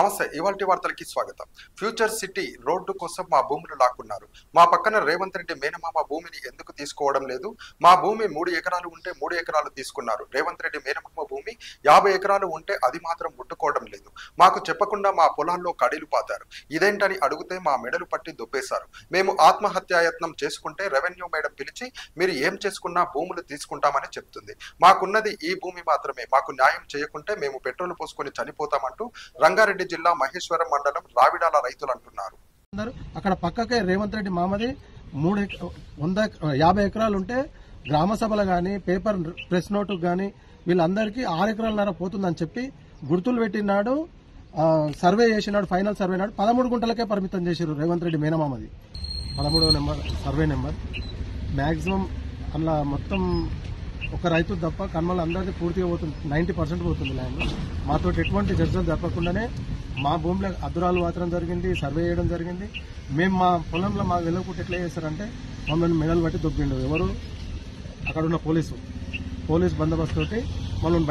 నమస్తే ఇవాల్టి వార్తలకి స్వాగతం. ఫ్యూచర్ సిటీ రోడ్డు కోసం మా భూములు లాక్కున్నారు. మా పక్కన రేవంత్ రెడ్డి మేనమామ భూమిని ఎందుకు తీసుకోవడం లేదు? మా భూమి 3 ఎకరాలు ఉంటే 3 ఎకరాలు తీసుకున్నారు. రేవంత్ రెడ్డి మేనమామ భూమి 50 ఎకరాలు ఉంటే అది మాత్రం ముట్టుకోవడం లేదు. మాకు చెప్పకుండా మా పొలాల్లో కడీలు పాతారు. ఇదేంటని అడిగితే మా మెడలు పట్టి దొబ్బేశారు. మేము ఆత్మహత్యాయత్నం చేసుకుంటే రెవెన్యూ మేడం పిలిచి మీరు ఏం చేసుకున్నా భూములు తీసుకుంటామని చెప్తుంది. మాకున్నది ఈ భూమి మాత్రమే. మాకు న్యాయం చేయకుంటే మేము పెట్రోల్ పోసుకొని చనిపోతామంటూ రంగారెడ్డి జిల్లా మహేశ్వరం మండలం రావిడాల రైతులు అంటున్నారు. అక్కడ పక్కకే రేవంత్ రెడ్డి మామది 50 ఎకరాలు ఉంటే గ్రామ సభలు గాని పేపర్ ప్రెస్ నోటు గాని వీళ్ళందరికీ 6 ఎకరాలన్నర పోతుందని చెప్పి గుర్తులు పెట్టినాడు. సర్వే చేసినాడు. ఫైనల్ సర్వే నాడు 13 గుంటలకే పరిమితం చేశారు రేవంత్ రెడ్డి మేనమామది. 13వ నెంబర్ సర్వే నెంబర్ మాక్సిమం అలా మొత్తం ఒక రైతు తప్ప కన్మలు అందరికీ పూర్తిగా పోతుంది. 90% పోతుంది ల్యాండ్. మాతో ఎటువంటి చర్చలు జరపకుండానే మా భూమిలో అద్దురాలు మాత్రం జరిగింది, సర్వే చేయడం జరిగింది. మేము మా పొలంలో మాకు వెళ్ళకుండా ఎట్లా చేస్తారంటే మమ్మల్ని మెడలు బట్టి దొబ్బిండు. ఎవరు అక్కడ ఉన్న పోలీస్ బందోబస్తు తోటి మమ్మల్ని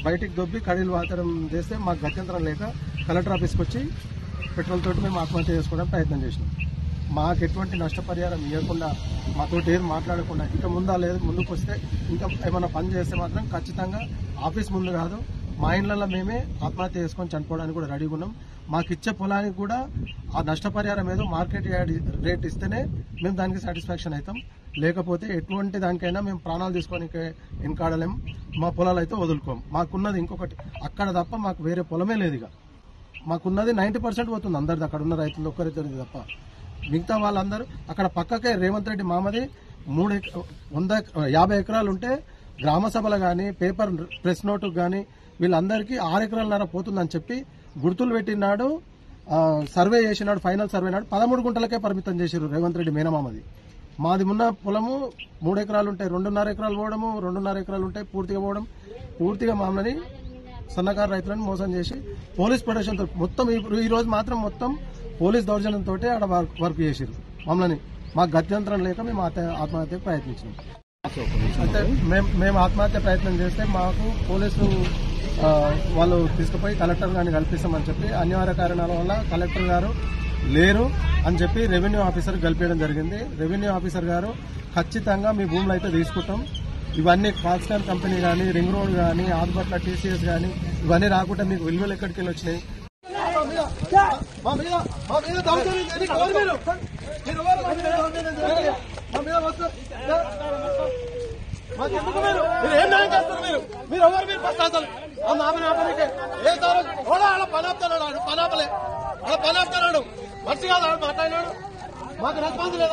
బయటికి దొబ్బి కడీలు వాతడం చేస్తే మాకు గత్యంతరం లేక కలెక్టర్ ఆఫీస్కి వచ్చి పెట్రోల్ తోటి మేము ఆత్మహత్య చేసుకోవడానికి ప్రయత్నం చేసినాం. మాకు ఎటువంటి నష్టపరిహారం ఇవ్వకుండా మాతో ఏం మాట్లాడకుండా ఇక ముందా లేదు ముందుకు వస్తే ఇంకా ఏమైనా పని చేస్తే మాత్రం ఖచ్చితంగా ఆఫీస్ ముందు కాదు మా ఇండ్లలో మేమే ఆత్మహత్య చేసుకొని చనిపోవడానికి కూడా రెడీగా ఉన్నాం. మాకు ఇచ్చే పొలానికి కూడా ఆ నష్టపరిహారం ఏదో మార్కెట్ రేట్ ఇస్తేనే మేము దానికి సాటిస్ఫాక్షన్ అవుతాం. లేకపోతే ఎటువంటి దానికైనా మేము ప్రాణాలు తీసుకోవడానికి వెనకాడలేం. మా పొలాలు అయితే వదులుకోం. మాకున్నది ఇంకొకటి అక్కడ తప్ప మాకు వేరే పొలమే లేదు. ఇక మాకున్నది 90% పోతుంది అందరిది. అక్కడ ఉన్న రైతులు ఒక్కరిద్దరిది తప్ప మిగతా వాళ్ళందరూ అక్కడ పక్కకే రేవంత్ రెడ్డి మామది 50 ఎకరాలు ఉంటే గ్రామ సభలు గాని పేపర్ ప్రెస్ నోటు గాని వీళ్ళందరికీ 6 ఎకరాలన్నర పోతుందని చెప్పి గుర్తులు పెట్టినాడు. సర్వే చేసినాడు. ఫైనల్ సర్వే నాడు 13 గుంటలకే పరిమితం చేశారు రేవంత్ రెడ్డి మేనమామది. మాది ఉన్న పొలము 3 ఎకరాలు ఉంటాయి, 2.5 ఎకరాలు పోవడము, 2.5 ఎకరాలు ఉంటాయి పూర్తిగా పోవడం. పూర్తిగా మామని సన్నకారు రైతులను మోసం చేసి పోలీస్ ప్రొటెక్షన్తో మొత్తం ఈ రోజు మాత్రం మొత్తం పోలీస్ దౌర్జన్యంతో ఆడ వర్క్ చేసారు మమ్మల్ని. మాకు గత్యంతరం లేక మేము ఆత్మహత్యకు ప్రయత్నించినాం. అంటే మేము ఆత్మహత్య ప్రయత్నం చేస్తే మాకు పోలీసు వాళ్ళు తీసుకుపోయి కలెక్టర్ గారిని కల్పిస్తామని చెప్పి అనివార్య కారణాల వల్ల కలెక్టర్ గారు లేరు అని చెప్పి రెవెన్యూ ఆఫీసర్ కలిపేయడం జరిగింది. రెవెన్యూ ఆఫీసర్ గారు ఖచ్చితంగా మీ భూములు అయితే తీసుకుంటాం, ఇవన్నీ ఫాక్స్కాన్ కంపెనీ కానీ రింగ్ రోడ్ కానీ ఆదిపట్ల టీసీఎస్ కానీ ఇవన్నీ రాకుండా మీకు విలువలు ఎక్కడికి వెళ్ళి వచ్చినాయి. పని ఆపుతున్నాడు. మంచిగా మాట్లాడినాడు. మాకు రెస్పాన్స్ లేదు.